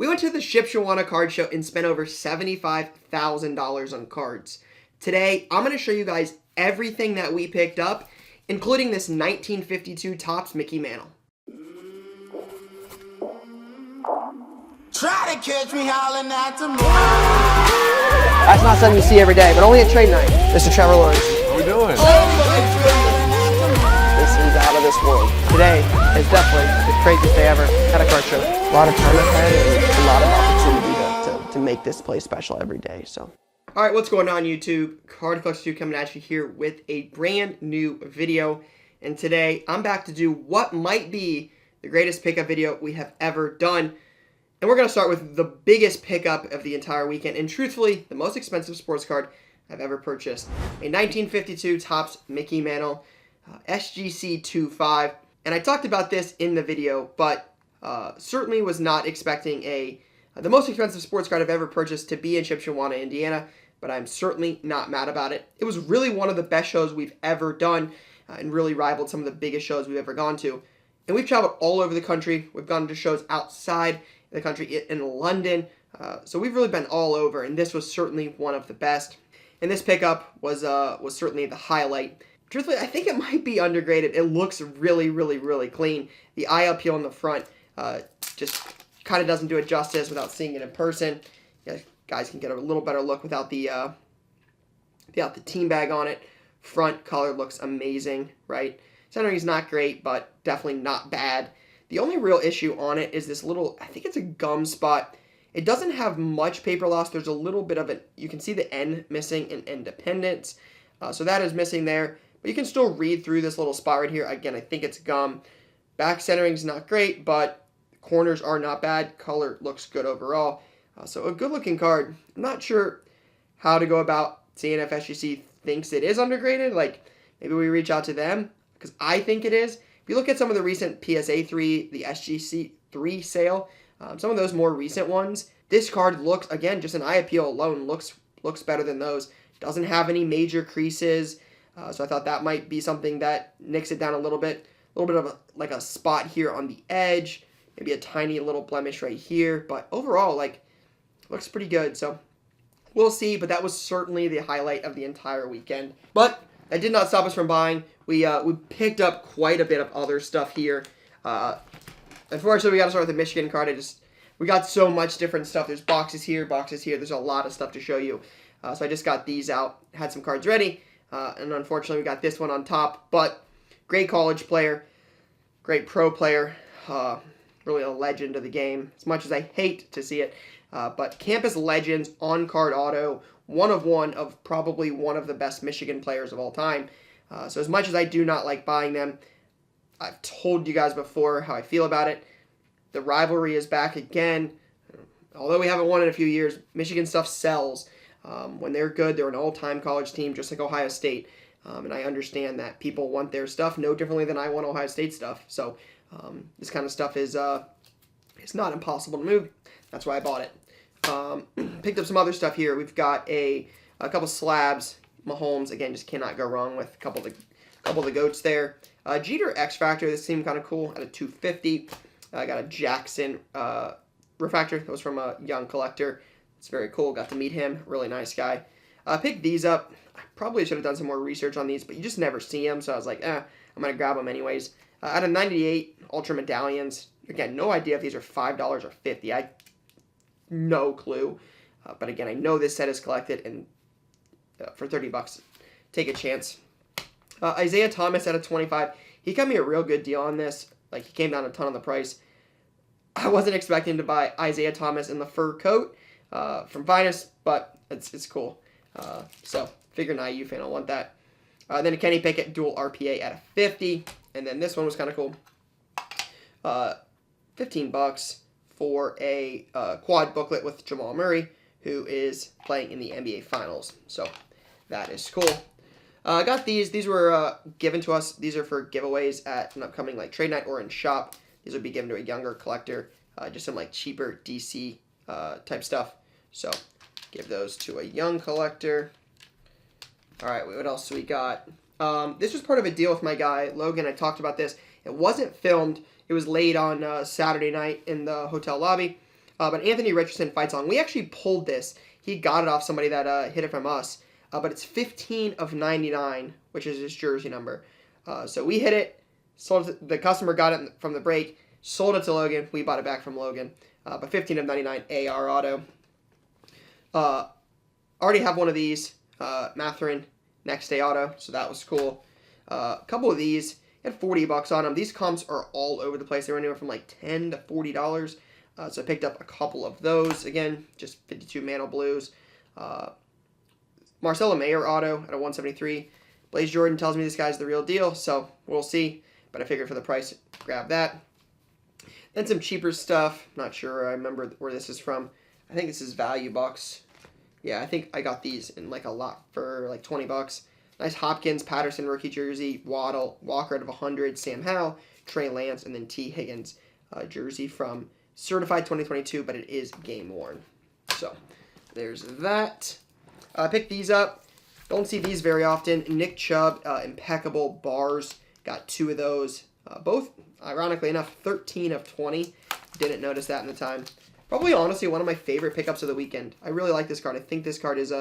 We went to the Shipshewana card show and spent over $75,000 on cards. Today, I'm going to show you guys everything that we picked up, including this 1952 Topps Mickey Mantle. Try to catch me howling at the moon. That's not something you see every day, but only at trade night. Mr. Trevor Lawrence. How we doing? This is out of this world. Today is definitely the craziest day ever at a card show. A lot of time ahead and a lot of opportunity to make this place special every day. So, all right, what's going on, YouTube? Card Collector 2 coming at you here with a brand new video. And today I'm back to do what might be the greatest pickup video we have ever done. And we're going to start with the biggest pickup of the entire weekend, and truthfully, the most expensive sports card I've ever purchased. A 1952 Topps Mickey Mantle, SGC 25. And I talked about this in the video, but certainly was not expecting the most expensive sports card I've ever purchased to be in Shipshewana, Indiana, but I'm certainly not mad about it. It was really one of the best shows we've ever done, and really rivaled some of the biggest shows we've ever gone to. And we've traveled all over the country. We've gone to shows outside the country, in London, so we've really been all over, and this was certainly one of the best. And this pickup was certainly the highlight. Truthfully, I think it might be undergraded. It looks really, really, really clean. The eye appeal on the front just kind of doesn't do it justice without seeing it in person. You guys can get a little better look without the team bag on it. Front color looks amazing, right? Centering's not great, but definitely not bad. The only real issue on it is this little, I think it's a gum spot. It doesn't have much paper loss. There's a little bit of it. You can see the N missing in Independence. So that is missing there. But you can still read through this little spot right here. Again, I think it's gum. Back centering is not great, but corners are not bad. Color looks good overall. So a good looking card. I'm not sure how to go about seeing if SGC thinks it is undergraded. Like, maybe we reach out to them, because I think it is. If you look at some of the recent PSA 3, the SGC 3 sale, some of those more recent ones, this card looks, again, just an eye appeal alone, looks better than those. Doesn't have any major creases, so I thought that might be something that nicks it down a little bit. A little bit of like a spot here on the edge, maybe a tiny little blemish right here, but overall, like, looks pretty good. So we'll see, but that was certainly the highlight of the entire weekend. But that did not stop us from buying. We picked up quite a bit of other stuff here. Unfortunately, we got to start with the Michigan card. We got so much different stuff. There's boxes here, boxes here. There's a lot of stuff to show you. So I just got these out, had some cards ready, and unfortunately we got this one on top. But great college player, great pro player, really a legend of the game. As much as I hate to see it, but Campus Legends on-card auto, one of probably one of the best Michigan players of all time. So as much as I do not like buying them, I've told you guys before how I feel about it. The rivalry is back again. Although we haven't won in a few years, Michigan stuff sells. When they're good, they're an all-time college team, just like Ohio State. And I understand that people want their stuff no differently than I want Ohio State stuff. So this kind of stuff is it's not impossible to move. That's why I bought it. Picked up some other stuff here. We've got a couple slabs. Mahomes, again, just cannot go wrong with a couple of the goats there. Jeter X Factor, this seemed kind of cool at a 250. I got a Jackson refractor. That was from a young collector. It's very cool. Got to meet him. Really nice guy. Picked these up. I probably should have done some more research on these, but you just never see them, so I was like, I'm going to grab them anyways. Out of 98 Ultra Medallions. Again, no idea if these are $5 or $50. No clue. But again, I know this set is collected, and for $30, take a chance. Isaiah Thomas at a 25. He got me a real good deal on this. Like, he came down a ton on the price. I wasn't expecting to buy Isaiah Thomas in the fur coat from Vinus, but it's cool. So, figure an IU fan will want that. Then a Kenny Pickett dual RPA at a 50. And then this one was kind of cool. $15 for a quad booklet with Jamal Murray, who is playing in the NBA Finals. So, that is cool. I got these. These were given to us. These are for giveaways at an upcoming like trade night or in shop. These would be given to a younger collector. Just some like cheaper DC type stuff. So give those to a young collector. All right, what else do we got? This was part of a deal with my guy Logan. I talked about this. It wasn't filmed. It was late on Saturday night in the hotel lobby. But Anthony Richardson fight song. We actually pulled this. He got it off somebody that hit it from us. But it's 15 of 99, which is his jersey number. So we hit it. Sold it. The customer got it from the break. Sold it to Logan. We bought it back from Logan. But 15 of 99 AR auto. Already have one of these. Matherin next day auto. So that was cool. A couple of these. Had $40 on them. These comps are all over the place. They were anywhere from like $10 to $40. So I picked up a couple of those. Again, just 52 Mantle Blues. Marcelo Mayer auto at a 173. Blaze Jordan tells me this guy's the real deal, so we'll see. But I figured for the price, grab that. Then some cheaper stuff. Not sure I remember where this is from. I think this is Value Bucks. Yeah, I think I got these in like a lot for like $20. Nice Hopkins, Patterson rookie jersey, Waddle, Walker out of 100, Sam Howell, Trey Lance, and then T. Higgins jersey from Certified 2022, but it is game worn. So there's that. I picked these up. Don't see these very often. Nick Chubb, impeccable bars. Got 2 of those. Both, ironically enough, 13 of 20. Didn't notice that in the time. Probably, honestly, one of my favorite pickups of the weekend. I really like this card. I think this card is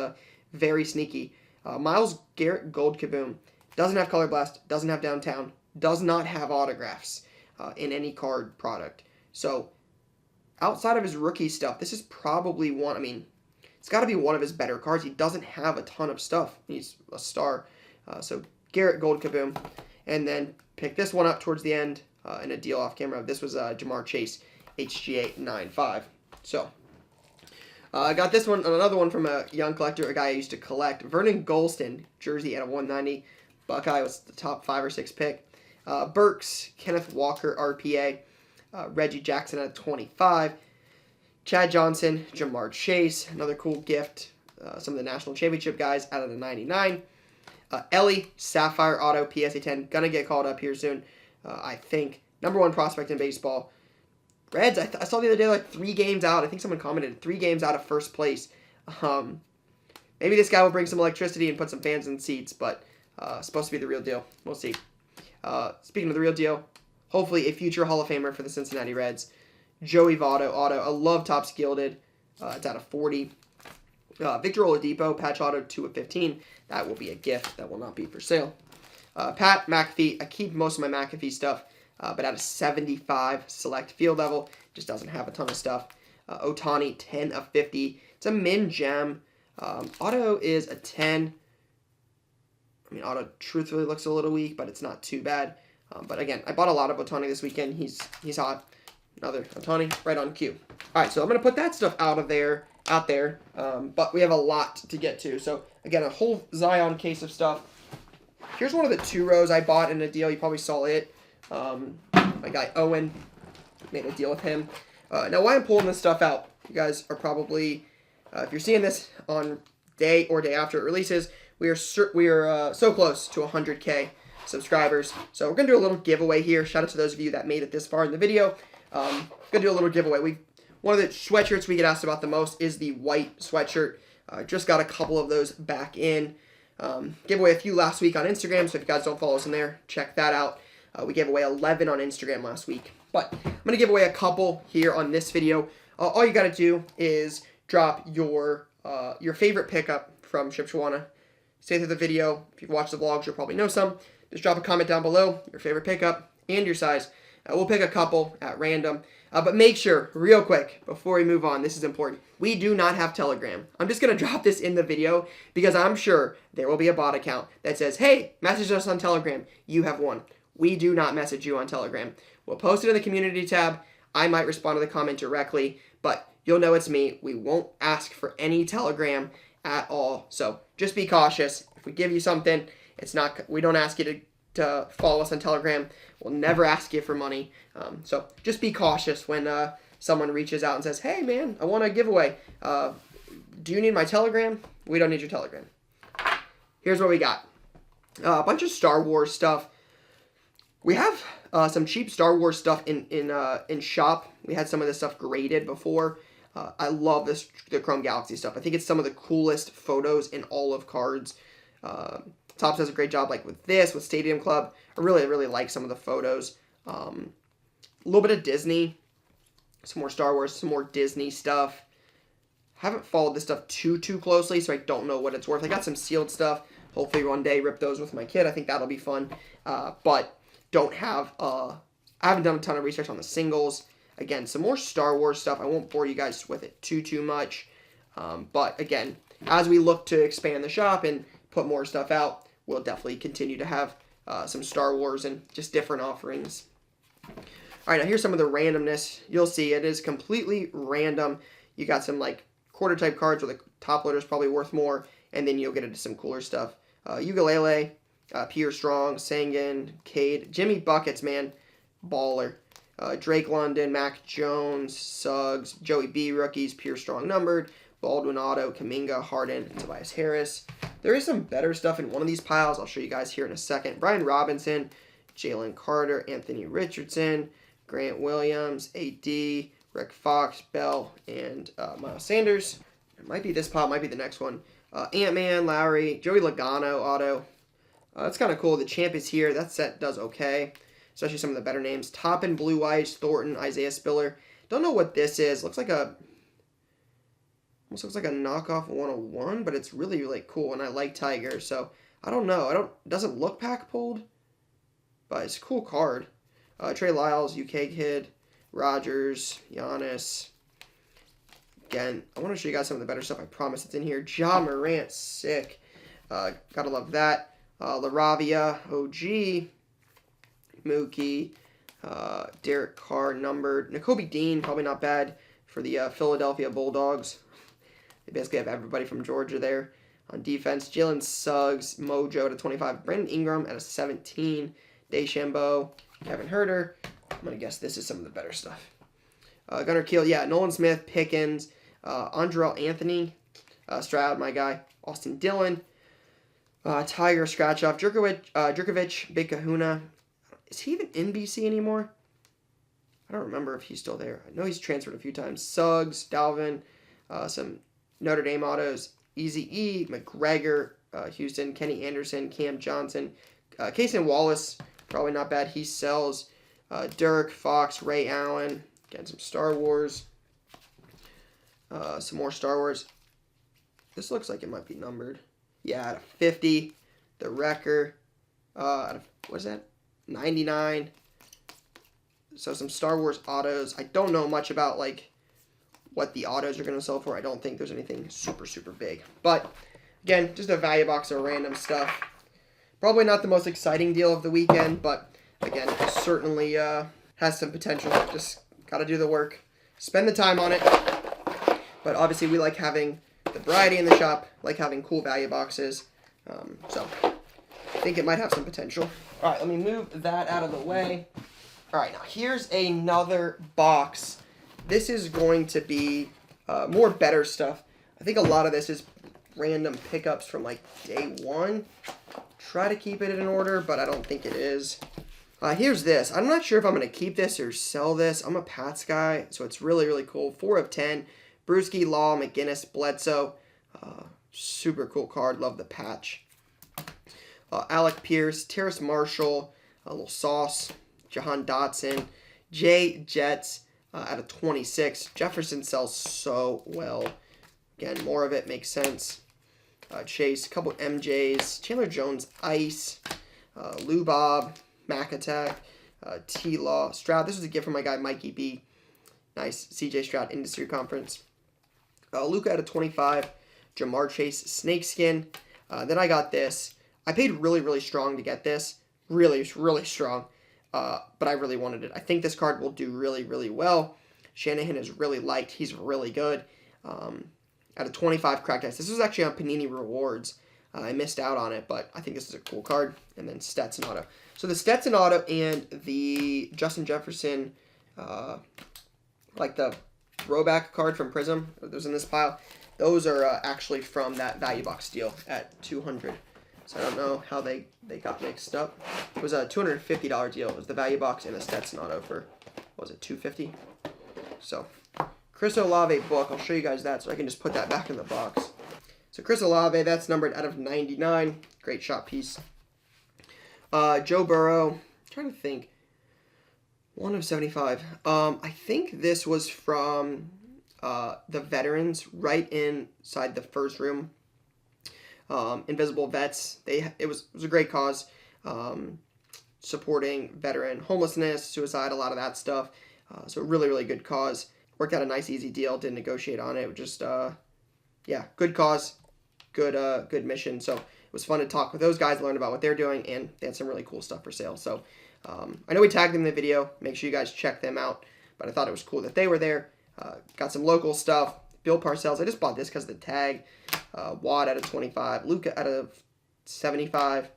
very sneaky. Myles Garrett Gold Kaboom. Doesn't have Color Blast. Doesn't have Downtown. Does not have autographs in any card product. So, outside of his rookie stuff, this is probably one, I mean, it's got to be one of his better cards. He doesn't have a ton of stuff. He's a star. So, Garrett Gold Kaboom. And then pick this one up towards the end in a deal off camera. This was Jamar Chase, HGA 95. So, I got this one, another one from a young collector, a guy I used to collect. Vernon Golston, jersey at a 190. Buckeye was the top 5 or 6 pick. Burks, Kenneth Walker, RPA. Reggie Jackson at 25. Chad Johnson, Jamar Chase, another cool gift. Some of the national championship guys out of the 99. Ellie, Sapphire Auto, PSA 10. Gonna get called up here soon, I think. Number 1 prospect in baseball. Reds, I saw the other day like 3 games out. I think someone commented 3 games out of first place. Maybe this guy will bring some electricity and put some fans in seats, but supposed to be the real deal. We'll see. Speaking of the real deal, hopefully a future Hall of Famer for the Cincinnati Reds. Joey Votto auto. I love Topps Gilded. It's out of 40. Victor Oladipo, patch auto, 2 of 15. That will be a gift. That will not be for sale. Pat McAfee. I keep most of my McAfee stuff, but out of 75 select field level. Just doesn't have a ton of stuff. Otani, 10 of 50. It's a min gem. Auto is a 10. I mean, auto truthfully looks a little weak, but it's not too bad. But again, I bought a lot of Otani this weekend. He's hot. Another Otani right on cue. All right, so I'm going to put that stuff out there. But we have a lot to get to. So, again, a whole Zion case of stuff. Here's one of the 2 rows I bought in a deal. You probably saw it. My guy Owen, made a deal with him. Now, why I'm pulling this stuff out, you guys are probably, if you're seeing this on day or day after it releases, we are so close to 100K subscribers. So we're going to do a little giveaway here. Shout out to those of you that made it this far in the video. Going to do a little giveaway. One of the sweatshirts we get asked about the most is the white sweatshirt. Just got a couple of those back in. Gave away a few last week on Instagram, so if you guys don't follow us in there, check that out. We gave away 11 on Instagram last week. But I'm going to give away a couple here on this video. All you got to do is drop your favorite pickup from Shipshewana. Stay through the video. If you've watched the vlogs, you'll probably know some. Just drop a comment down below, your favorite pickup and your size. We'll pick a couple at random. But make sure, real quick, before we move on, this is important. We do not have Telegram. I'm just going to drop this in the video because I'm sure there will be a bot account that says, hey, message us on Telegram. You have won. We do not message you on Telegram. We'll post it in the community tab. I might respond to the comment directly, but you'll know it's me. We won't ask for any Telegram at all. So just be cautious. If we give you something, we don't ask you to follow us on Telegram. We'll never ask you for money. So just be cautious when someone reaches out and says, hey, man, I want a giveaway. Do you need my Telegram? We don't need your Telegram. Here's what we got. A bunch of Star Wars stuff. We have some cheap Star Wars stuff in shop. We had some of this stuff graded before. I love the Chrome Galaxy stuff. I think it's some of the coolest photos in all of cards. Topps does a great job like with this, with Stadium Club. I really, really like some of the photos. A little bit of Disney. Some more Star Wars, some more Disney stuff. Haven't followed this stuff too closely, so I don't know what it's worth. I got some sealed stuff. Hopefully one day rip those with my kid. I think that'll be fun. But don't have, I haven't done a ton of research on the singles. Again, some more Star Wars stuff. I won't bore you guys with it too much. But again, as we look to expand the shop and put more stuff out, we'll definitely continue to have some Star Wars and just different offerings. All right, now here's some of the randomness. You'll see it is completely random. You got some like quarter type cards where the top loader is probably worth more, and then you'll get into some cooler stuff. Ukulele, Pierre Strong, Sangan, Cade, Jimmy Buckets, man, baller. Drake London, Mac Jones, Suggs, Joey B rookies, Pierre Strong numbered, Baldwin Auto, Kaminga, Harden, and Tobias Harris. There is some better stuff in one of these piles. I'll show you guys here in a second. Brian Robinson, Jalen Carter, Anthony Richardson, Grant Williams, AD, Rick Fox, Bell, and Miles Sanders. It might be this pile, might be the next one. Ant-Man, Lowry, Joey Logano, auto. That's kind of cool. The champ is here. That set does okay, especially some of the better names. Toppin, Blue Eyes, Thornton, Isaiah Spiller. Don't know what this is. Almost looks like a knockoff 101, but it's really, really cool, and I like Tiger, so I don't know. It doesn't look pack pulled, but it's a cool card. Trey Lyles, UK Kid, Rogers, Giannis. Again, I want to show you guys some of the better stuff. I promise it's in here. Ja Morant, sick. Gotta love that. LaRavia, OG, Mookie, Derek Carr, numbered. N'Kobe Dean, probably not bad for the Philadelphia Bulldogs. They basically have everybody from Georgia there. On defense, Jalen Suggs, Mojo at a 25. Brandon Ingram at a 17. DeChambeau, Kevin Herter. I'm going to guess this is some of the better stuff. Gunnar Keel, yeah. Nolan Smith, Pickens, Andrell Anthony, Stroud, my guy. Austin Dillon, Tiger, Scratch Off, Jerkovic, Big Kahuna. Is he even in BC anymore? I don't remember if he's still there. I know he's transferred a few times. Suggs, Dalvin, some Notre Dame autos, Easy E, McGregor, Houston, Kenny Anderson, Cam Johnson, Kason Wallace, probably not bad. He sells. Dirk, Fox, Ray Allen. Again, some Star Wars. Some more Star Wars. This looks like it might be numbered. Yeah, out of 50. The Wrecker. Out of, what is that? 99. So some Star Wars autos. I don't know much about, like, what the autos are going to sell for. I don't think there's anything super big. But, again, just a value box of random stuff. Probably not the most exciting deal of the weekend, but, again, it certainly has some potential. Just got to do the work. Spend the time on it. But, obviously, we like having the variety in the shop, like having cool value boxes. So, I think it might have some potential. All right, let me move that out of the way. All right, now here's another box. This is going to be more better stuff. I think a lot of this is random pickups from like day one. Try to keep it in order, but I don't think it is. Here's this. I'm not sure if I'm going to keep this or sell this. I'm a Pats guy, so it's really cool. 4 of 10. Brewski, Law, McGinnis, Bledsoe. Super cool card. Love the patch. Alec Pierce, Terrace Marshall, a little Sauce, Jahan Dotson, Jay Jets out of 26. Jefferson sells so well. Again, more of it makes sense. Chase, a couple MJs, Chandler Jones, Ice, Lou Bob, Mac Attack, T-Law, Stroud. This was a gift from my guy Mikey B. Nice. CJ Stroud Industry Conference. Luca out of 25. Jamar Chase, Snakeskin. Then I got this. I paid really strong to get this. Really strong. But I really wanted it. I think this card will do really well. Shanahan is really liked. He's really good. Out of 25 cracked ice. This was actually on Panini Rewards. I missed out on it, but I think this is a cool card. And then Stetson Auto. So the Stetson Auto and the Justin Jefferson, like the throwback card from Prism, that was in this pile. Those are actually from that value box deal at $200. So I don't know how they got mixed up. It was a $250 deal. It was the value box and the Stetson Auto for, what was it, $250? So, Chris Olave book. I'll show you guys that so I can just put that back in the box. So Chris Olave, that's numbered out of 99. Great shot piece. Joe Burrow. I'm trying to think. 1 of 75. I think this was from the veterans right inside the first room. Invisible Vets. It was a great cause. Supporting veteran homelessness, suicide, a lot of that stuff. So really, really good cause. Worked out a nice, easy deal. Didn't negotiate on it. Just, yeah, good cause, good mission. So it was fun to talk with those guys, learn about what they're doing, and they had some really cool stuff for sale. So I know we tagged them in the video. Make sure you guys check them out. But I thought it was cool that they were there. Got some local stuff. Bill Parcells. I just bought this because of the tag. Watt out of 25. Luca out of 75.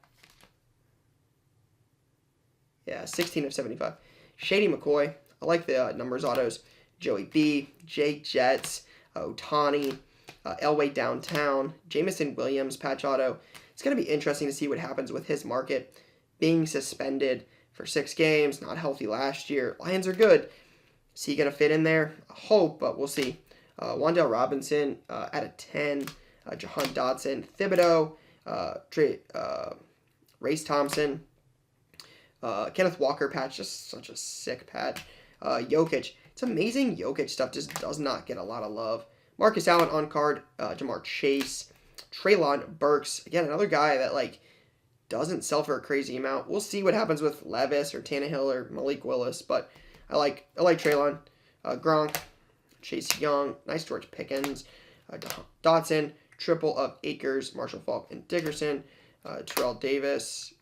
Yeah, 16 of 75. Shady McCoy. I like the numbers autos. Joey B. Jay Jets. Otani. Elway Downtown. Jamison Williams patch auto. It's going to be interesting to see what happens with his market. Being suspended for 6 games. Not healthy last year. Lions are good. Is he going to fit in there? I hope, but we'll see. Wan'Dale Robinson out of 10. Jahan Dotson. Thibodeau. Race Thompson. Kenneth Walker patch, just such a sick patch. Jokic. It's amazing Jokic stuff just does not get a lot of love. Marcus Allen on card. Jamar Chase. Treylon Burks. Again, another guy that, like, doesn't sell for a crazy amount. We'll see what happens with Levis or Tannehill or Malik Willis, but I like Treylon. Gronk. Chase Young. Nice George Pickens. Dotson. Triple of Akers. Marshall Faulk and Dickerson. Terrell Davis.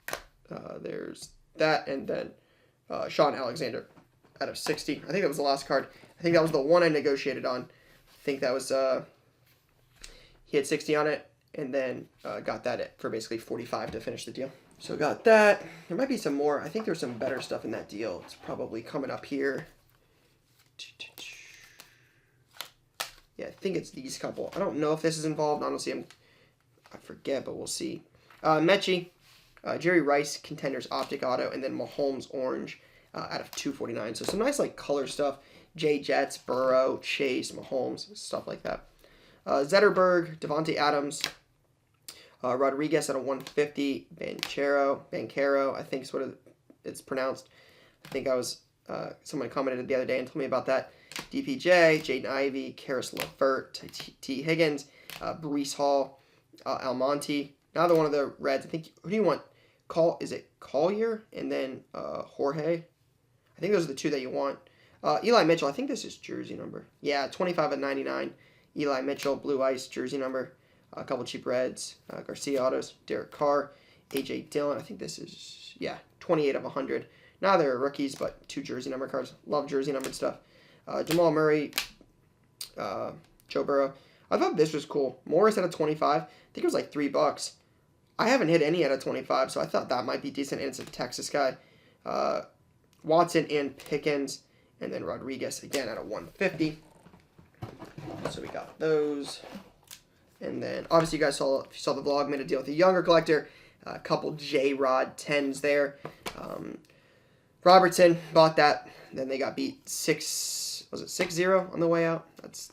There's that, and then Sean Alexander out of 60. I think that was the last card. I think that was the one I negotiated on. I think that was he had 60 on it, and then got that for basically 45 to finish the deal. So got that. There might be some more. I think there's some better stuff in that deal. It's probably coming up here. Yeah, I think it's these couple. I don't know if this is involved. Honestly, I forget, but we'll see. Mechie. Jerry Rice, Contenders Optic Auto, and then Mahomes Orange out of 249. So some nice, like, color stuff. Jay Jets, Burrow, Chase, Mahomes, stuff like that. Zetterberg, Devontae Adams, Rodriguez at a 150. Banchero, I think is what it's pronounced. I think someone commented the other day and told me about that. DPJ, Jaden Ivey, Karis LeVert, T. Higgins, Breece Hall, Almonte. Another one of the Reds. I think, who do you want? Is it Collier and then Jorge? I think those are the 2 that you want. Eli Mitchell, I think this is jersey number. Yeah, 25 of 99. Eli Mitchell, Blue Ice, jersey number. A couple cheap Reds. Garcia Autos, Derek Carr, A.J. Dillon. I think this is, 28 of 100. Now they're rookies, but 2 jersey number cards. Love jersey numbered stuff. Jamal Murray, Joe Burrow. I thought this was cool. Morris at a 25. I think it was like $3. I haven't hit any at a 25, so I thought that might be decent, and it's a Texas guy. Watson and Pickens, and then Rodriguez again at a 150. So we got those. And then, obviously, you guys saw, if you saw the vlog, made a deal with a younger collector. A couple J-Rod 10s there. Robertson bought that. Then they got beat 6-0 on the way out? That's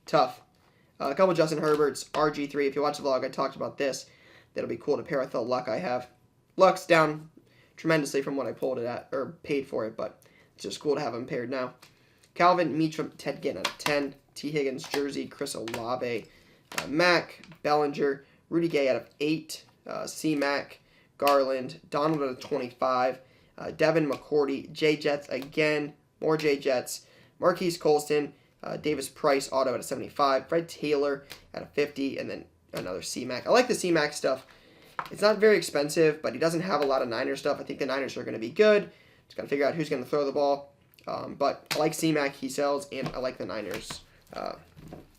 tough. A couple Justin Herberts, RG3. If you watch the vlog, I talked about this. That'll be cool to pair with the Luck I have. Luck's down tremendously from what I pulled it at, or paid for it, but it's just cool to have them paired now. Calvin Meacham, Ted Ginn at a 10. T. Higgins jersey, Chris Olave, Mac, Bellinger, Rudy Gay out of 8. C-Mac, Garland, Donald at a 25. Devin McCourty, J-Jets again, more J-Jets. Marquise Colston, Davis Price auto at a 75. Fred Taylor at a 50, and then another C-Mac. I like the C-Mac stuff. It's not very expensive, but he doesn't have a lot of Niners stuff. I think the Niners are going to be good. Just got to figure out who's going to throw the ball. But I like C-Mac, he sells, and I like the Niners.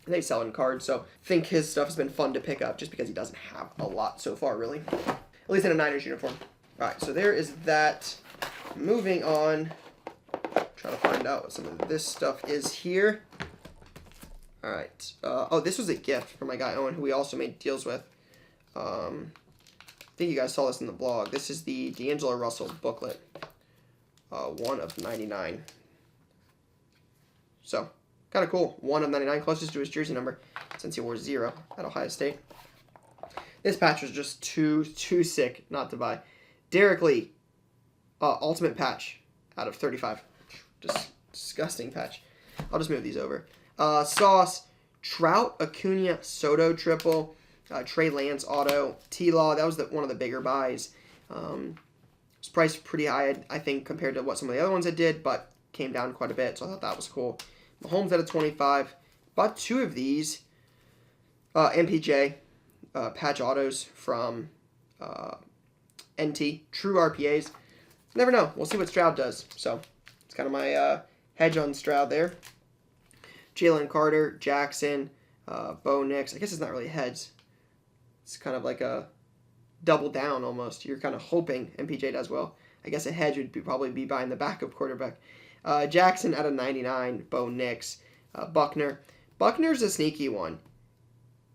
They sell in cards, so I think his stuff has been fun to pick up just because he doesn't have a lot so far, really. At least in a Niners uniform. All right, so there is that. Moving on. Trying to find out what some of this stuff is here. All right. Oh, this was a gift from my guy Owen, who we also made deals with. I think you guys saw this in the blog. This is the D'Angelo Russell booklet. 1 of 99. So, kind of cool. 1 of 99, closest to his jersey number, since he wore 0 at Ohio State. This patch was just too sick not to buy. Derek Lee, ultimate patch out of 35. Just disgusting patch. I'll just move these over. Sauce, Trout, Acuna, Soto triple, Trey Lance auto, T-Law. That was one of the bigger buys. It's priced pretty high, I think, compared to what some of the other ones I did, but came down quite a bit, so I thought that was cool. Mahomes at a 25. Bought 2 of these MPJ patch autos from NT. True RPAs. Never know. We'll see what Stroud does. So it's kind of my hedge on Stroud there. Jalen Carter, Jackson, Bo Nix. I guess it's not really heads. It's kind of like a double down almost. You're kind of hoping MPJ does well. I guess a hedge would probably be buying the backup quarterback. Jackson out of 99. Bo Nix. Buckner. Buckner's a sneaky one.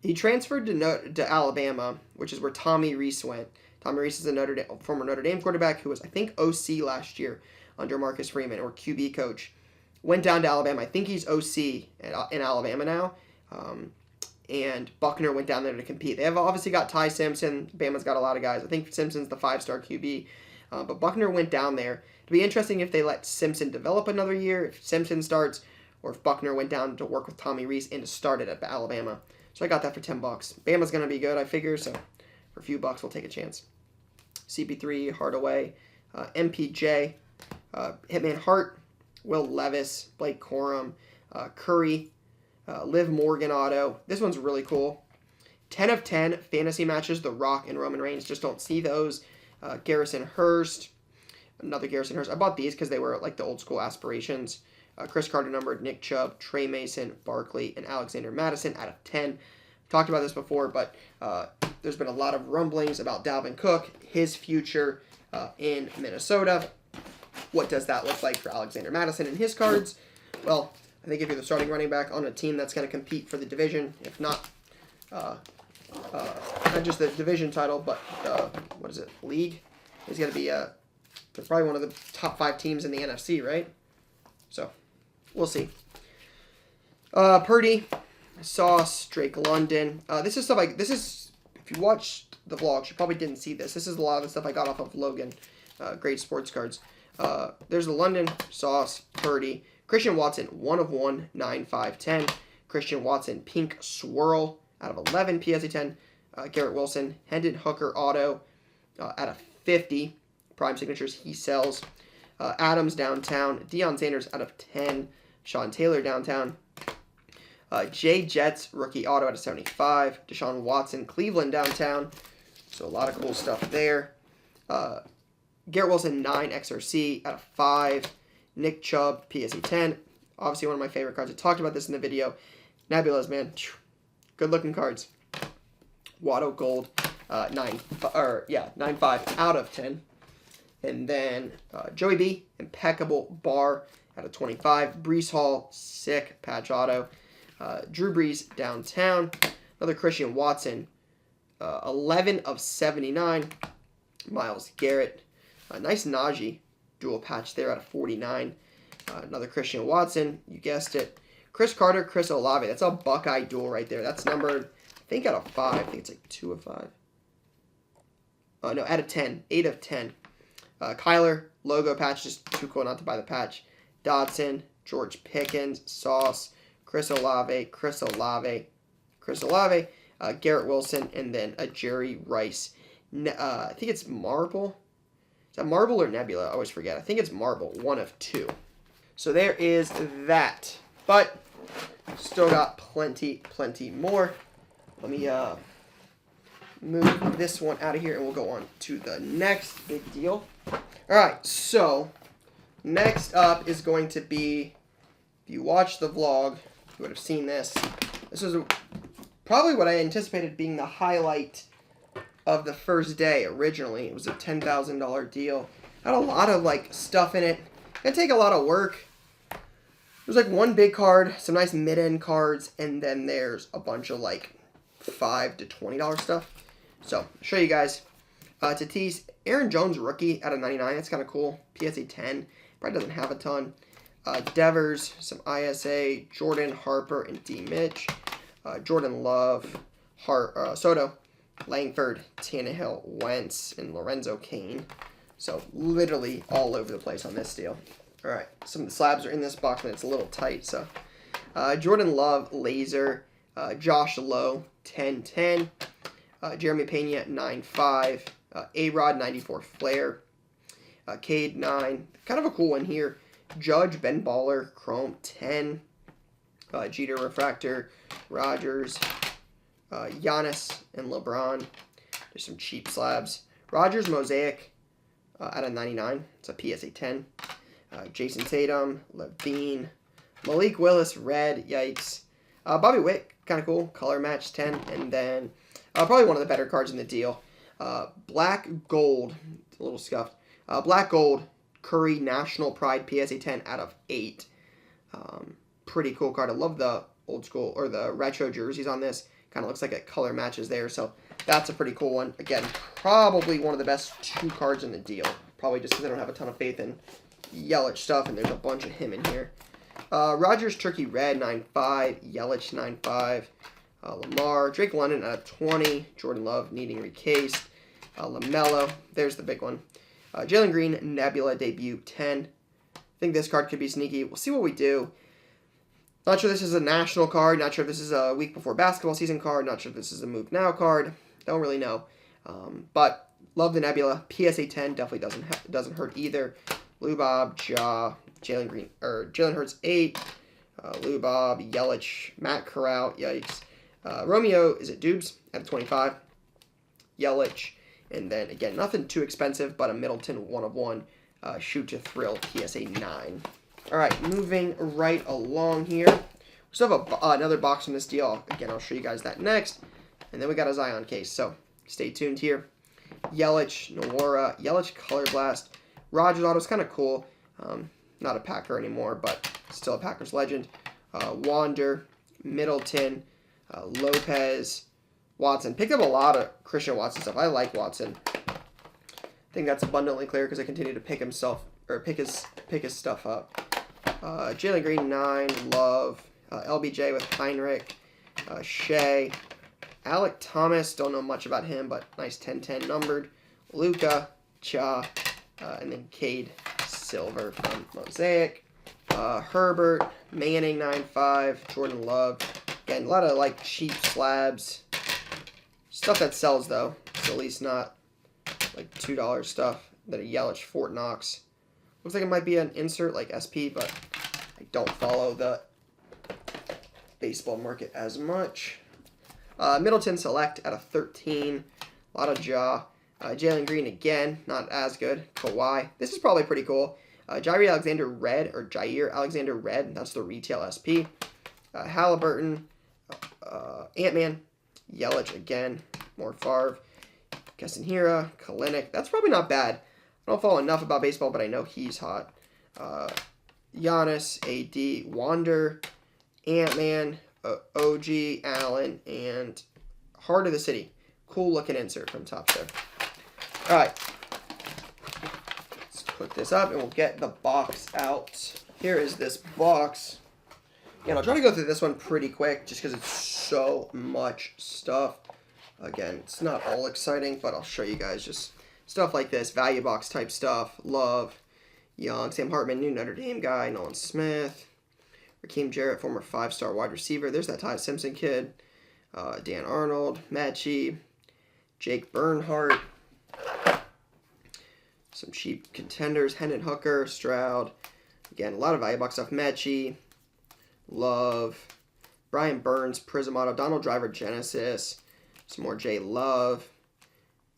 He transferred to Alabama, which is where Tommy Reese went. Tommy Reese is a former Notre Dame quarterback who was, I think, OC last year under Marcus Freeman, or QB coach. Went down to Alabama. I think he's OC in Alabama now. And Buckner went down there to compete. They have obviously got Ty Simpson. Bama's got a lot of guys. I think Simpson's the 5-star QB. But Buckner went down there. It'll be interesting if they let Simpson develop another year, if Simpson starts, or if Buckner went down to work with Tommy Reese and to start it at Alabama. So I got that for $10. Bama's going to be good, I figure, so for a few bucks, we'll take a chance. CP3, Hardaway, MPJ, Hitman Hart, Will Levis, Blake Corum, Curry, Liv Morgan auto. This one's really cool. 10 of 10 fantasy matches, The Rock and Roman Reigns. Just don't see those. Garrison Hurst, another Garrison Hurst. I bought these because they were like the old school aspirations. Chris Carter numbered, Nick Chubb, Trey Mason, Barkley, and Alexander Madison out of 10. Talked about this before, but there's been a lot of rumblings about Dalvin Cook, his future in Minnesota. What does that look like for Alexander Madison and his cards? Well, I think if you're the starting running back on a team that's going to compete for the division, if not just the division title, but league, he's going to be probably one of the top 5 teams in the NFC, right? So, we'll see. Purdy, Sauce, Drake London. This is, if you watched the vlogs, you probably didn't see this. This is a lot of the stuff I got off of Logan. Great sports cards. There's the London, Sauce, Purdy. Christian Watson, 1 of 1, 9, 5, 10. Christian Watson, Pink Swirl, out of 11, PSA 10. Garrett Wilson, Hendon Hooker Auto, out of 50. Prime signatures he sells. Adams downtown. Deion Sanders out of 10. Sean Taylor downtown. Jay Jets rookie auto out of 75. Deshaun Watson Cleveland downtown. So a lot of cool stuff there. Garrett Wilson 9 XRC out of 5. Nick Chubb PSE 10. Obviously one of my favorite cards. I talked about this in the video. Nebulas, man. Good looking cards. Watto Gold 9.5 out of 10. And then Joey B, impeccable bar out of 25. Brees Hall, sick patch auto. Drew Brees downtown. Another Christian Watson, 11 of 79. Myles Garrett. Nice Najee dual patch there out of 49. Another Christian Watson, you guessed it. Chris Carter, Chris Olave. That's a Buckeye duel right there. That's numbered, I think, out of 5. I think it's like 2 of 5. No, out of 10. 8 of 10. Kyler, logo patch, just too cool not to buy the patch. Dodson, George Pickens, Sauce, Chris Olave, Garrett Wilson, and then a Jerry Rice. I think it's Marble. Is that Marble or Nebula? I always forget. I think it's Marble, 1 of 2. So there is that. But still got plenty more. Let me move this one out of here and we'll go on to the next big deal. Alright, so next up is going to be, if you watched the vlog, you would have seen this. This was probably what I anticipated being the highlight of the first day originally. It was a $10,000 deal. Had a lot of stuff in it. Gonna take a lot of work. There's one big card, some nice mid-end cards, and then there's a bunch of $5 to $20 stuff. So, I'll show you guys. Tatis, Aaron Jones rookie out of 99. That's kind of cool. PSA 10. Probably doesn't have a ton. Devers, some ISA, Jordan, Harper, and D. Mitch. Jordan Love, Soto, Langford, Tannehill, Wentz, and Lorenzo Cain. So, literally all over the place on this deal. All right, some of the slabs are in this box, but it's a little tight. So, Jordan Love, Laser. Josh Lowe, 10-10. Jeremy Pena, 9-5. A-Rod, 94 Flair. Cade, 9. Kind of a cool one here. Judge, Ben Baller, Chrome, 10. Jeter, Refractor. Rogers. Giannis and LeBron. There's some cheap slabs. Rogers, Mosaic, out of 99. It's a PSA 10. Jason Tatum, Levine. Malik Willis, red, yikes. Bobby Witt, kind of cool, color match 10. And then probably one of the better cards in the deal. Black Gold, it's a little scuffed. Black Gold, Curry, National Pride, PSA 10 out of 8. Pretty cool card. I love the old school, or the retro jerseys on this. Kind of looks like it color matches there, so that's a pretty cool one. Again, probably one of the best 2 cards in the deal. Probably just because I don't have a ton of faith in Yelich stuff, and there's a bunch of him in here. Rogers, Turkey Red, 9-5. Yelich, 9-5. Lamar. Drake London out of 20. Jordan Love, needing recased. LaMelo. There's the big one. Jalen Green, Nebula, debut, 10. I think this card could be sneaky. We'll see what we do. Not sure this is a national card. Not sure if this is a week before basketball season card. Not sure if this is a move now card. Don't really know. But love the Nebula. PSA 10 definitely doesn't hurt either. Lou Bob, Ja, Jalen Green, or Jalen Hurts 8. Lou Bob, Yelich, Matt Corral, yikes. Romeo, is it Dubes at 25? Yelich, and then again, nothing too expensive, but a Middleton 1 of 1. Shoot to Thrill, PSA 9. All right, moving right along here. We still have another box from this deal. Again, I'll show you guys that next. And then we got a Zion case, so stay tuned here. Yelich, Nowara, Yelich Color Blast. Rogers Auto's kind of cool. Not a Packer anymore, but still a Packers legend. Wander, Middleton, Lopez, Watson. Picked up a lot of Christian Watson stuff. I like Watson. I think that's abundantly clear because I continue to pick his stuff up. Jalen Green, 9. Love. LBJ with Heinrich. Shea. Alec Thomas. Don't know much about him, but nice 10-10 numbered. Luka. Cha. And then Cade Silver from Mosaic. Herbert. Manning, 9-5. Jordan Love. Again, a lot of like cheap slabs. Stuff that sells though. It's at least not like $2 stuff. Then a Yelich Fort Knox. Looks like it might be an insert like SP, but I don't follow the baseball market as much. Middleton Select at a 13. A lot of Ja. Jalen Green again, not as good. Kawhi. This is probably pretty cool. Jair Alexander Red, or Jair Alexander Red. That's the retail SP. Halliburton. Ant-Man. Yelich again. More Favre. Castanera. Kalinick. That's probably not bad. I don't follow enough about baseball, but I know he's hot. Giannis, AD, Wander, Ant-Man, OG, Allen, and Heart of the City. Cool looking insert from Top Chef. All right. Let's put this up and we'll get the box out. Here is this box. And I'll try to go through this one pretty quick just because it's so much stuff. Again, it's not all exciting, but I'll show you guys just stuff like this. Value box type stuff. Love. Young. Sam Hartman, new Notre Dame guy. Nolan Smith. Raheem Jarrett, former 5-star wide receiver. There's that Ty Simpson kid. Dan Arnold. Matchy. Jake Bernhardt. Some cheap contenders. Hendon Hooker. Stroud. Again, a lot of value box stuff. Matchy. Love. Brian Burns. Prism Auto. Donald Driver. Genesis. Some more J Love.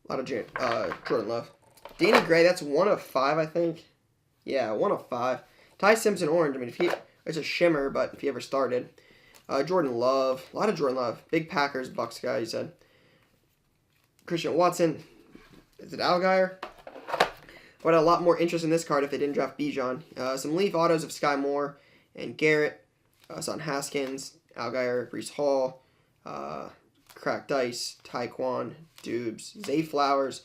A lot of Jordan Love. Danny Gray, that's 1 of 5, I think. Yeah, 1 of 5. Ty Simpson Orange. I mean, it's a shimmer, but if he ever started. Jordan Love. A lot of Jordan Love. Big Packers, Bucks guy, you said. Christian Watson. Is it Algier? I would have a lot more interest in this card if they didn't draft Bijan. Some Leaf autos of Sky Moore and Garrett. Son Haskins. Algier. Brees Hall. Cracked Dice, Taekwon, Dubes, Zay Flowers,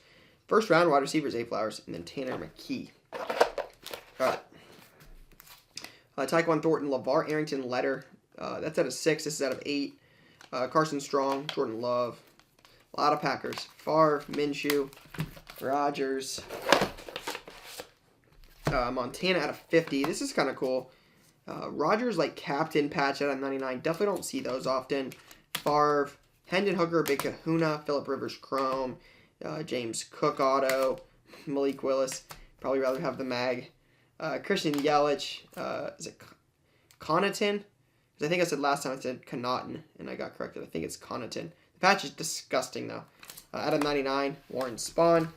first round wide receiver Zay Flowers, and then Tanner McKee. All right. Taekwon Thornton, LeVar Arrington letter. That's out of 6. This is out of 8. Carson Strong, Jordan Love. A lot of Packers. Favre, Minshew, Rodgers. Montana out of 50. This is kind of cool. Rogers like captain patch out of 99. Definitely don't see those often. Favre, Hendon Hooker, Big Kahuna, Phillip Rivers Chrome, James Cook auto, Malik Willis. Probably rather have the mag. Christian Yelich. Is it Connaughton? Because I think I said last time I said Connaughton, and I got corrected. I think it's Connaughton. The patch is disgusting, though. Out of 99, Warren Spahn.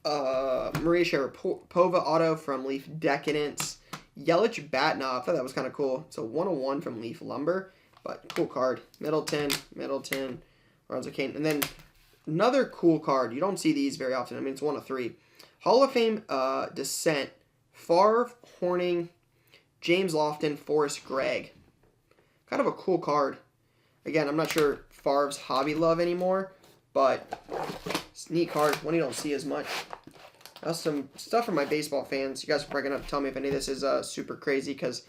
Maria Sharapova auto from Leaf Decadence. Yelich Batna. I thought that was kind of cool. It's a 101 from Leaf Lumber, but cool card. Middleton, Lorenzo Kane. And then another cool card. You don't see these very often. I mean, it's 1 of 3. Hall of Fame descent. Favre, Horning, James Lofton, Forrest Gregg. Kind of a cool card. Again, I'm not sure Favre's hobby love anymore, but it's a neat card. One you don't see as much. That's some stuff from my baseball fans. You guys are probably going to tell me if any of this is super crazy because,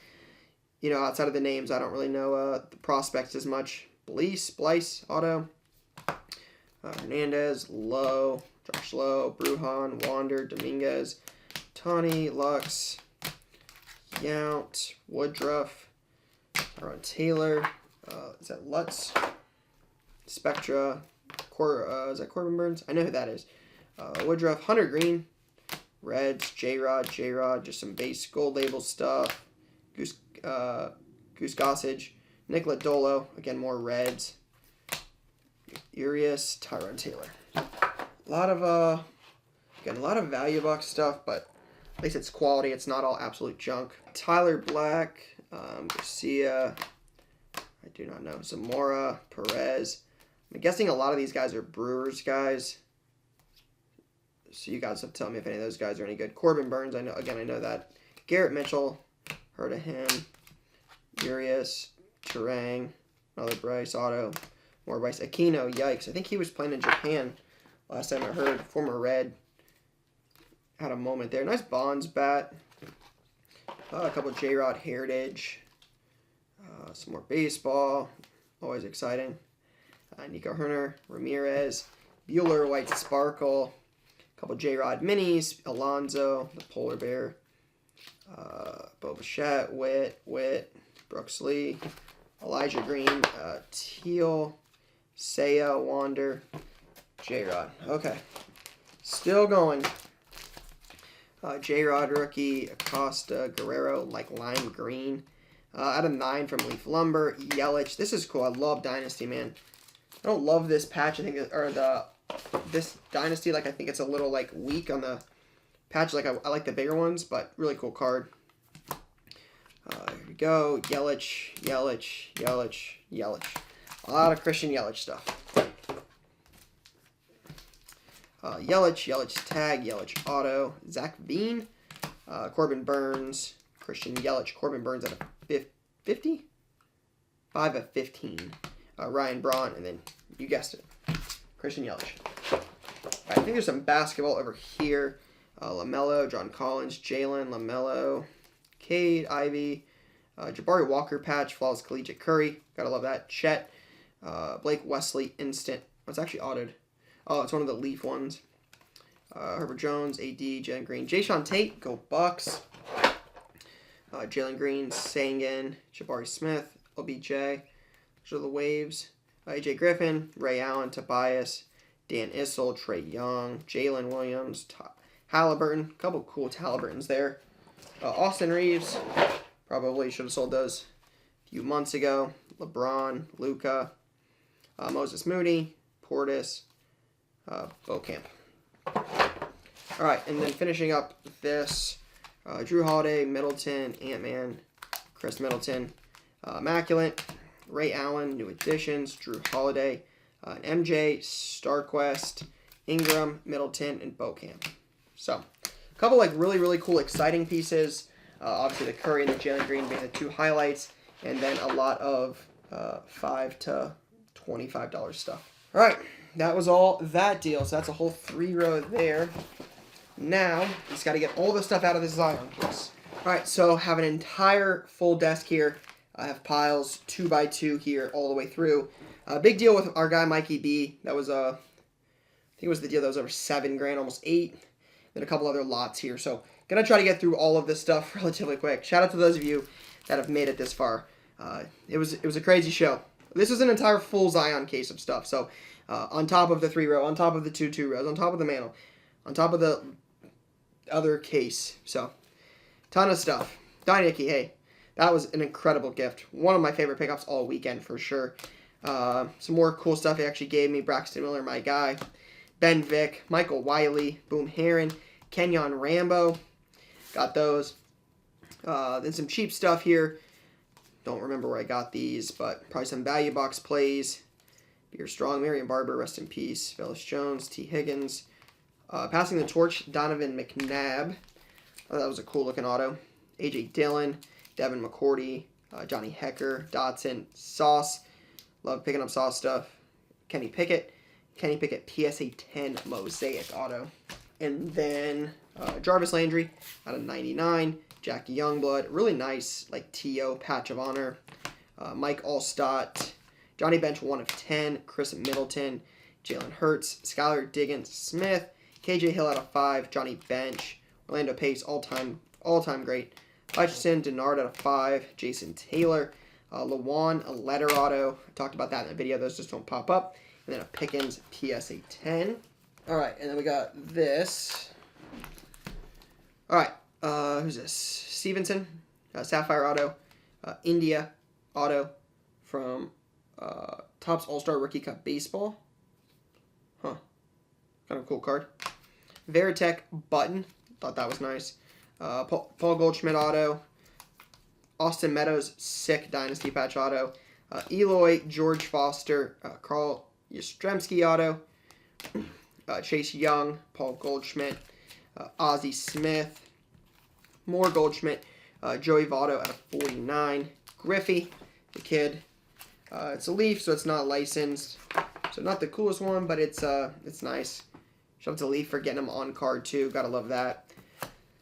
you know, outside of the names, I don't really know the prospects as much. Blice, auto. Hernandez, Lowe, Josh Lowe, Brujan, Wander, Dominguez, Tawny, Lux, Yount, Woodruff, Aaron Taylor, is that Lutz, Spectra, is that Corbin Burns? I know who that is. Woodruff, Hunter Green, Reds, J-Rod, just some base gold label stuff, Goose Gossage, Nick Lodolo, again more Reds, Urias, Tyrone Taylor. A lot of value box stuff, but at least it's quality. It's not all absolute junk. Tyler Black, Garcia, I do not know. Zamora, Perez. I'm guessing a lot of these guys are Brewers guys. So you guys have to tell me if any of those guys are any good. Corbin Burns, I know that. Garrett Mitchell, heard of him. Urias, Turang, another Bryce auto. More Bryce. Aquino, yikes. I think he was playing in Japan last time I heard. Former Red. Had a moment there. Nice Bonds bat. A couple J-Rod Heritage. Some more baseball. Always exciting. Nico Herner, Ramirez, Bueller, White Sparkle. A couple J-Rod Minis. Alonzo, the Polar Bear. Bo Bichette, Witt, Brooks Lee. Elijah Green, Teal, Seiya, Wander, J-Rod. Okay. Still going. J-Rod rookie, Acosta, Guerrero, like lime green. Out of 9 from Leaf Lumber, Yelich. This is cool. I love Dynasty, man. I don't love this patch. I think, this Dynasty, like I think it's a little like weak on the patch. Like I like the bigger ones, but really cool card. Here we go. Yelich. A lot of Christian Yelich stuff. Yelich tag, Yelich auto, Zach Veen, Corbin Burns, Christian Yelich, Corbin Burns at a 50? 5 of 15. Ryan Braun, and then you guessed it, Christian Yelich. I think there's some basketball over here. LaMelo, John Collins, Jalen, LaMelo, Cade, Ivy, Jabari Walker patch, Flawless Collegiate Curry. Gotta love that. Chet, Blake Wesley instant. Oh, it's actually autoed. Oh, it's one of the Leaf ones. Herbert Jones, AD, Jalen Green, Jayshawn Tate, go Bucks. Jalen Green, Sangan, Jabari Smith, OBJ. Those are the waves. AJ Griffin, Ray Allen, Tobias, Dan Issel, Trey Young, Jalen Williams, Halliburton. A couple cool Halliburtons there. Austin Reeves, probably should have sold those a few months ago. LeBron, Luka, Moses Moody, Portis, Beaucamp. All right, and then finishing up this, Drew Holiday, Middleton, Ant-Man, Chris Middleton, Immaculate, Ray Allen, new additions, Drew Holiday, MJ, StarQuest, Ingram, Middleton, and Beaucamp. So, a couple like really cool, exciting pieces. Obviously, the Curry and the Jalen Green being the 2 highlights, and then a lot of $5 to $25 stuff. All right, that was all that deal. So that's a whole 3 row there. Now, just got to get all the stuff out of this Zion case. All right, so have an entire full desk here. I have piles 2x2 here all the way through. Big deal with our guy Mikey B. That was I think it was the deal that was over $7 grand, almost $8. then a couple other lots here. So gonna try to get through all of this stuff relatively quick. Shout out to those of you that have made it this far. It was a crazy show. This was an entire full Zion case of stuff. So on top of the 3-row, on top of the 2 rows, on top of the mantle, on top of the other case. So ton of stuff. Dynasty, hey, that was an incredible gift. One of my favorite pickups all weekend for sure. Some more cool stuff he actually gave me. Braxton Miller, my guy. Ben Vick, Michael Wiley, Boom Heron, Kenyon Rambo. Got those. Then some cheap stuff here. Don't remember where I got these, but probably some value box plays. Beer Strong, Marion Barber, rest in peace. Phyllis Jones, T. Higgins. Passing the torch, Donovan McNabb. Oh, that was a cool looking auto. A.J. Dillon, Devin McCourty, Johnny Hecker, Dotson, Sauce. Love picking up Sauce stuff. Kenny Pickett, PSA 10 Mosaic auto. And then Jarvis Landry out of 99. Jackie Youngblood, really nice like T.O. patch of honor. Mike Allstott, Johnny Bench 1 of 10. Chris Middleton, Jalen Hurts, Skylar Diggins Smith, KJ Hill out of 5. Johnny Bench, Orlando Pace, all-time great. Hutchinson, Denard out of 5. Jason Taylor, Lawan, a letter auto. I talked about that in the video. Those just don't pop up. And then a Pickens PSA 10. All right, and then we got this. All right, who's this? Stevenson, Sapphire auto. India auto from Topps All-Star Rookie Cup Baseball. Huh. Kind of a cool card. Veritech Button. Thought that was nice. Paul Goldschmidt auto. Austin Meadows sick Dynasty patch auto. Eloy George Foster. Carl Yastrzemski auto. Chase Young. Paul Goldschmidt. Ozzie Smith. More Goldschmidt. Joey Votto out of 49. Griffey, the kid. It's a Leaf, so it's not licensed. So not the coolest one, but it's nice. Shout out to Leaf for getting him on card too. Gotta love that.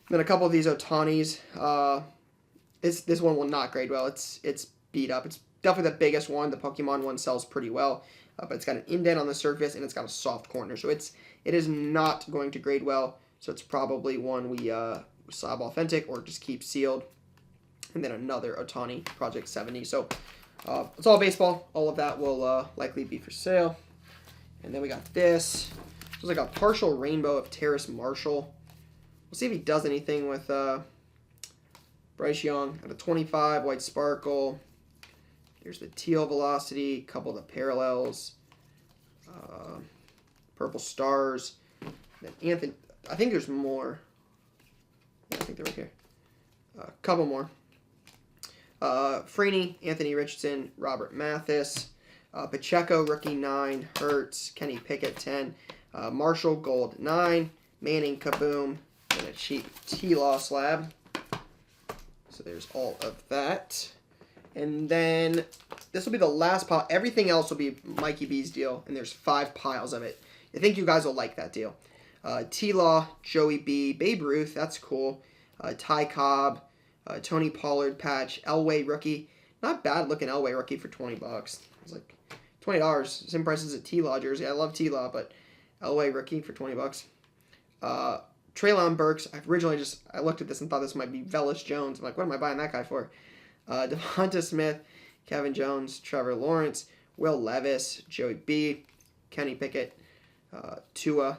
Then a couple of these Otanis. This one will not grade well. It's beat up. It's definitely the biggest one. The Pokemon one sells pretty well, but it's got an indent on the surface and it's got a soft corner, so it is not going to grade well. So it's probably one we slab authentic or just keep sealed. And then another Otani Project 70. So it's all baseball. All of that will likely be for sale. And then we got this. It's like a partial rainbow of Terrace Marshall. We'll see if he does anything with Bryce Young at a 25, White Sparkle. Here's the Teal Velocity, couple of the parallels, Purple Stars. Then Anthony, I think there's more. Yeah, I think they're right here. A couple more. Freeney, Anthony Richardson, Robert Mathis, Pacheco, rookie 9, Hurts, Kenny Pickett 10, Marshall, gold 9, Manning, Kaboom, and a cheap T-Law slab. So there's all of that. And then this will be the last pile. Everything else will be Mikey B's deal, and there's 5 piles of it. I think you guys will like that deal. T-Law, Joey B, Babe Ruth, that's cool. Ty Cobb, Tony Pollard patch, Elway rookie. Not bad looking Elway rookie for $20. It's like $20. Same price as a T-Law jersey. I love T-Law, but Elway rookie for $20. Treylon Burks. I looked at this and thought this might be Velus Jones. I'm like, what am I buying that guy for? Devonta Smith, Kevin Jones, Trevor Lawrence, Will Levis, Joey B, Kenny Pickett, Tua.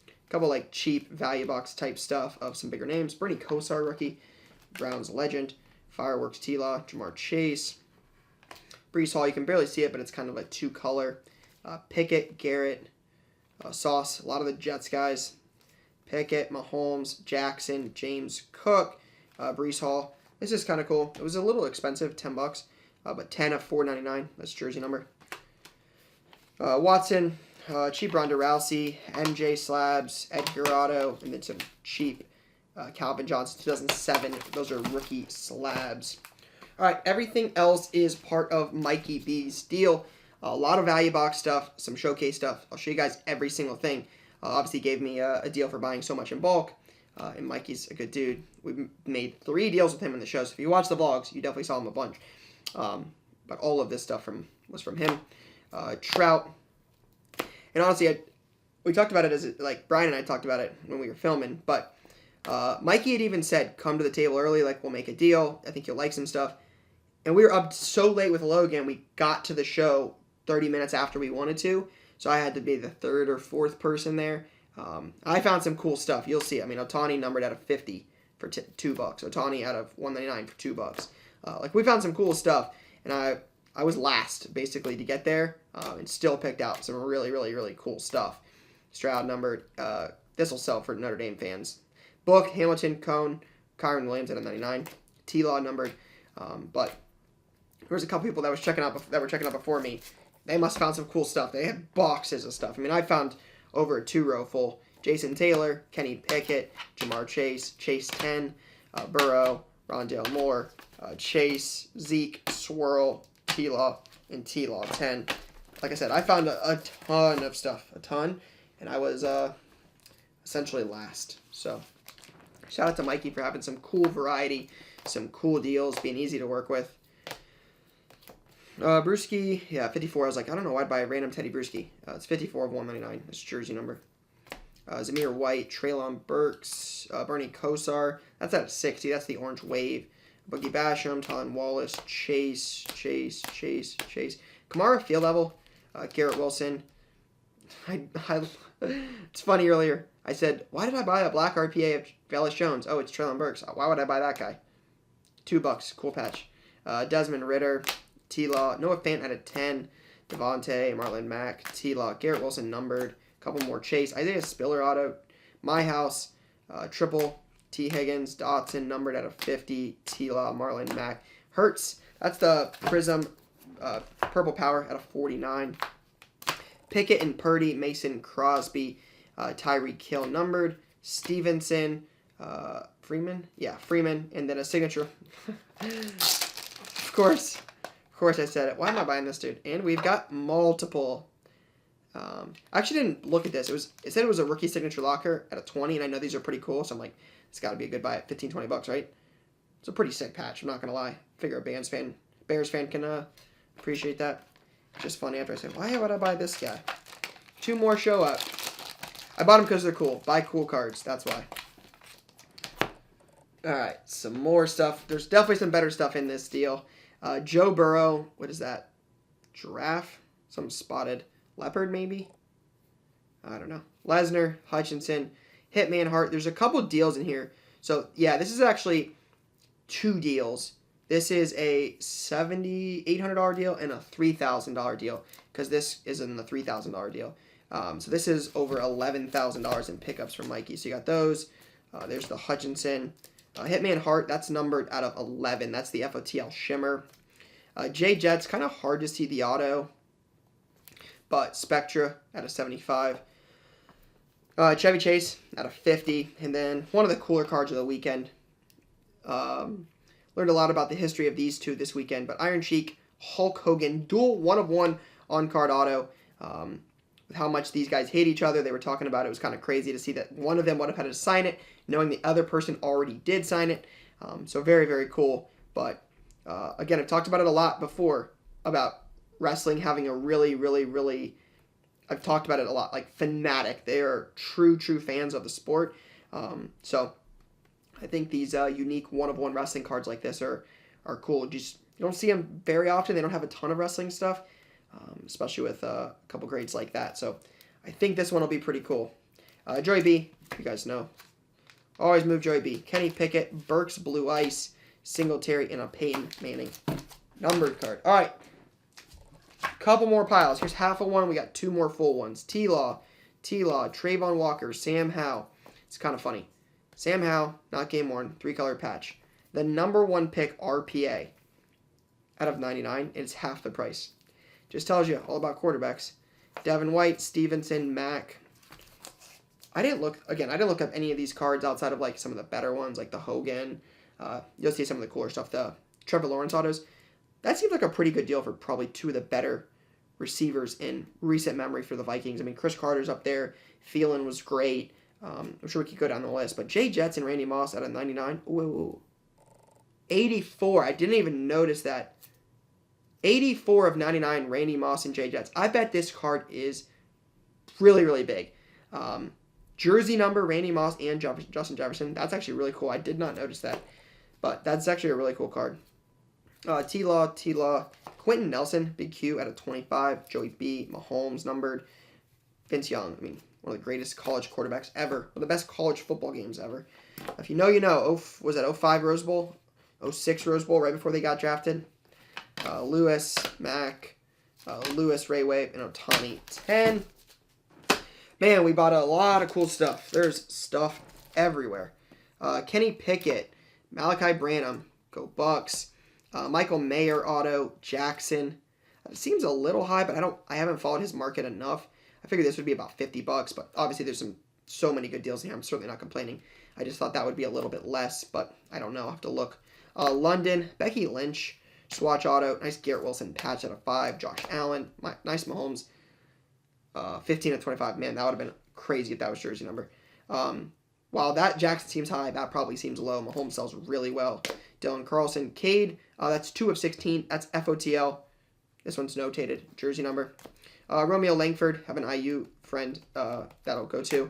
A couple like cheap value box type stuff of some bigger names. Bernie Kosar rookie, Browns legend, Fireworks T-Law, Jamar Chase, Brees Hall. You can barely see it, but it's kind of like 2 color. Pickett, Garrett, Sauce. A lot of the Jets guys. Pickett, Mahomes, Jackson, James Cook, Brees Hall. This is kind of cool. It was a little expensive, $10, but 10 of $4.99. That's jersey number. Watson, cheap Ronda Rousey, MJ slabs, Edgar Auto, and then some cheap Calvin Johnson 2007. Those are rookie slabs. All right, everything else is part of Mikey B's deal. A lot of value box stuff, some showcase stuff. I'll show you guys every single thing. Obviously gave me a deal for buying so much in bulk. And Mikey's a good dude. We've made 3 deals with him in the show. So if you watch the vlogs, you definitely saw him a bunch. But all of this stuff was from him. Trout. And honestly, we talked about it as like Brian and I talked about it when we were filming, but Mikey had even said, come to the table early, like we'll make a deal. I think you'll like some stuff. And we were up so late with Logan, we got to the show 30 minutes after we wanted to, so I had to be the third or fourth person there. I found some cool stuff. You'll see. I mean, Otani numbered out of 50 for $2. Otani out of 199 for $2. Like, we found some cool stuff, and I was last, basically, to get there, and still picked out some really, really, really cool stuff. Stroud numbered. This will sell for Notre Dame fans. Book, Hamilton, Cone, Kyron Williams out of 99. T-Law numbered. But there was a couple people that were checking out before me. They must have found some cool stuff. They had boxes of stuff. I mean, I found over a 2-row full. Jason Taylor, Kenny Pickett, Jamar Chase, Chase 10, Burrow, Rondale Moore, Chase, Zeke, Swirl, T-Law, and T-Law 10. Like I said, I found a ton of stuff. A ton. And I was essentially last. So, shout out to Mikey for having some cool variety, some cool deals, being easy to work with. Brewski, yeah, 54. I was like, I don't know why I'd buy a random Teddy Brewski. It's 54 of 199. That's jersey number. Zamir White, Traylon Burks, Bernie Kosar. That's at 60. That's the orange wave. Boogie Basham, Talon Wallace, Chase. Kamara, field level. Garrett Wilson. It's funny earlier. I said, why did I buy a black RPA of Velus Jones? Oh, it's Traylon Burks. Why would I buy that guy? $2. Cool patch. Desmond Ritter. T-Law, Noah Fant at a 10, Devontae, Marlon Mack, T-Law, Garrett Wilson numbered, a couple more Chase, Isaiah Spiller auto, My House, triple, T. Higgins, Dotson numbered at a 50, T-Law, Marlon Mack, Hurts, that's the Prism Purple Power at a 49, Pickett and Purdy, Mason Crosby, Tyreek Hill numbered, Stevenson, Freeman, and then a signature, of course. Of course I said it. Why am I buying this, dude? And we've got multiple. I actually didn't look at this. It said it was a rookie signature locker at a 20, and I know these are pretty cool, so I'm like, it's got to be a good buy at $15-20, right? It's a pretty sick patch, I'm not going to lie. Figure a Bears fan can appreciate that. Just funny after I said, why would I buy this guy? 2 more show up. I bought them because they're cool. Buy cool cards, that's why. Alright, some more stuff. There's definitely some better stuff in this deal. Joe Burrow, what is that? Giraffe? Some spotted leopard, maybe? I don't know. Lesnar, Hutchinson, Hitman Hart. There's a couple deals in here. So, yeah, this is actually 2 deals. This is a $7,800 deal and a $3,000 deal because this is in the $3,000 deal. So this is over $11,000 in pickups for Mikey. So you got those. There's the Hutchinson. Hitman Hart, that's numbered out of 11. That's the FOTL Shimmer. J Jet's kind of hard to see the auto, but Spectra at a 75. Chevy Chase at a 50. And then one of the cooler cards of the weekend. Learned a lot about the history of these two this weekend, but Iron Sheik, Hulk Hogan, dual 1-of-1 on-card auto. With how much these guys hate each other, they were talking about it. It was kind of crazy to see that one of them would have had to sign it, knowing the other person already did sign it. So very, very cool. But again, I've talked about it a lot before, about wrestling having a really, really, really, I've talked about it a lot, like fanatic. They are true fans of the sport. So I think these unique 1-of-1 wrestling cards like this are cool. You don't see them very often. They don't have a ton of wrestling stuff. Especially with a couple grades like that. So I think this one will be pretty cool. Joey B, you guys know. Always move Joey B. Kenny Pickett, Burks Blue Ice, Singletary, and a Peyton Manning. Numbered card. All right. Couple more piles. Here's half of one. We got 2 more full ones. T-Law, Trayvon Walker, Sam Howe. It's kind of funny. Sam Howe, not game worn, 3-color patch. The number 1 pick RPA out of 99, and it's half the price. Just tells you all about quarterbacks. Devin White, Stevenson, Mack. I didn't look up any of these cards outside of like some of the better ones, like the Hogan. You'll see some of the cooler stuff. The Trevor Lawrence autos. That seems like a pretty good deal for probably 2 of the better receivers in recent memory for the Vikings. I mean, Chris Carter's up there. Thielen was great. I'm sure we could go down the list. But Jay Jets and Randy Moss out of 99. Ooh. 84. I didn't even notice that. 84 of 99, Randy Moss and Jay Jets. I bet this card is really, really big. Jersey number, Randy Moss and Justin Jefferson. That's actually really cool. I did not notice that. But that's actually a really cool card. T-Law, Quentin Nelson, Big Q out of 25. Joey B, Mahomes numbered. Vince Young, I mean, one of the greatest college quarterbacks ever. One of the best college football games ever. If you know, you know. Was that 05 Rose Bowl? 06 Rose Bowl, right before they got drafted. Lewis, Mack, Lewis, Rayway, and Otani. 10. Man, we bought a lot of cool stuff. There's stuff everywhere. Kenny Pickett, Malachi Branham, go Bucks. Michael Mayer auto, Jackson. It seems a little high, but I haven't followed his market enough. I figured this would be about $50, but obviously there's so many good deals here. I'm certainly not complaining. I just thought that would be a little bit less, but I don't know. I'll have to look. London, Becky Lynch, Swatch auto, nice Garrett Wilson patch out of 5. Josh Allen, nice Mahomes, 15 of 25. Man, that would have been crazy if that was jersey number. While that Jackson seems high, that probably seems low. Mahomes sells really well. Dylan Carlson, Cade, that's 2 of 16. That's FOTL. This one's notated, jersey number. Romeo Langford, have an IU friend that'll go to.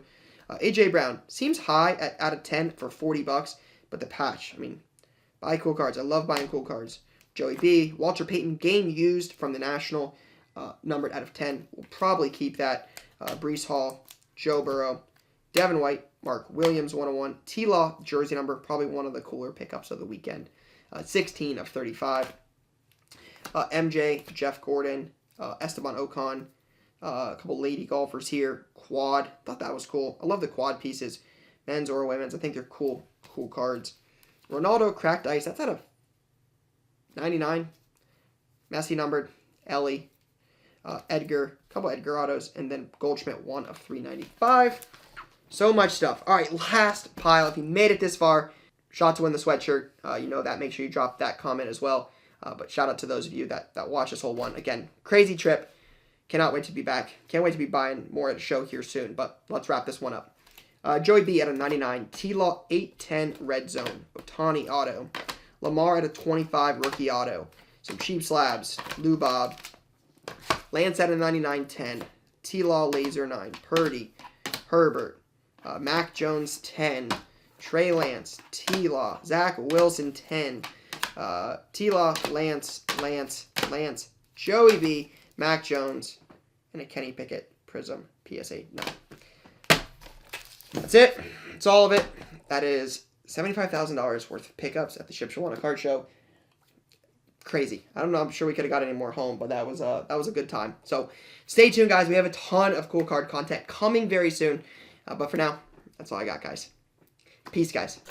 AJ Brown, seems high out of 10 for $40, but the patch, I mean, buy cool cards. I love buying cool cards. Joey B, Walter Payton, game used from the National, numbered out of 10. We'll probably keep that. Breece Hall, Joe Burrow, Devin White, Mark Williams, 101. T-Law, jersey number, probably one of the cooler pickups of the weekend. 16 of 35. MJ, Jeff Gordon, Esteban Ocon, a couple lady golfers here. Quad, thought that was cool. I love the quad pieces, men's or women's. I think they're cool cards. Ronaldo, cracked ice. That's out of 99. Messi numbered. Ellie, Edgar, a couple Edgar autos, and then Goldschmidt, 1 of 395. So much stuff. All right, last pile. If you made it this far, shot to win the sweatshirt. You know that. Make sure you drop that comment as well. But shout out to those of you that watch this whole one. Again, crazy trip. Cannot wait to be back. Can't wait to be buying more at a show here soon. But let's wrap this one up. Joey B at a 99. T-Law 810 red zone. Otani auto. Lamar at a 25 rookie auto. Some cheap slabs. Lou Bob. Lance at a 99-10. T-Law laser 9. Purdy. Herbert. Mac Jones 10. Trey Lance. T-Law. Zach Wilson 10. T-Law, Lance, Joey B, Mac Jones, and a Kenny Pickett Prism PSA 9. That's it. That's all of it. That is $75,000 worth of pickups at the Shipshewana card show. Crazy. I don't know. I'm sure we could have got any more home, but that was a good time. So stay tuned, guys. We have a ton of cool card content coming very soon. But for now, that's all I got, guys. Peace, guys.